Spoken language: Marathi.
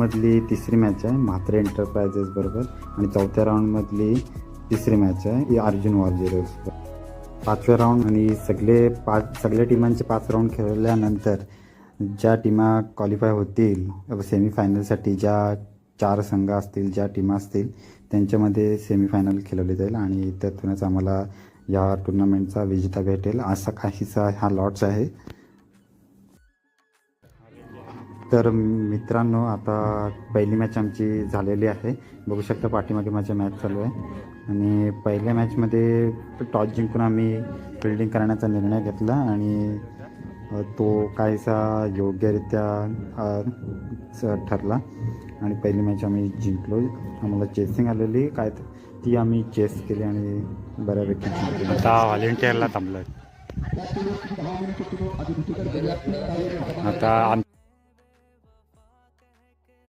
मधली तिसरी मॅच आहे म्हात्रे एंटरप्राइजेस बरोबर आणि चौथ्या राऊंडमधली तिसरी मॅच आहे ही अर्जुन वॉरियर्स. पाचव्या राऊंड आणि सगळ्या टीमांचे 5 राऊंड खेळल्यानंतर ज्या टीमा क्वालिफाय होतील सेमीफायनलसाठी, ज्या 4 संघ असतील, ज्या टीमा असतील त्यांच्यामध्ये सेमीफायनल खेळवली जाईल आणि त्यातूनच आम्हाला या टुर्नामेंटचा विजेता भेटेल असा काहीसा हा लॉट्स आहे. तर मित्रांनो, आता पहिली मॅच आमची झालेली आहे. बघू शकता पाठीमागे माझ्या मॅच चालू आहे आणि पहिल्या मॅचमध्ये टॉस जिंकून आम्ही फिल्डिंग करण्याचा निर्णय घेतला आणि तो काहीसा योग्यरित्या ठरला आणि पहिली मॅच आम्ही जिंकलो. आम्हाला चेसिंग आलेली काय ती आम्ही चेस केली आणि बऱ्यापैकी जिंकली. आता व्हॉलेंटिअरला थांबलो. आता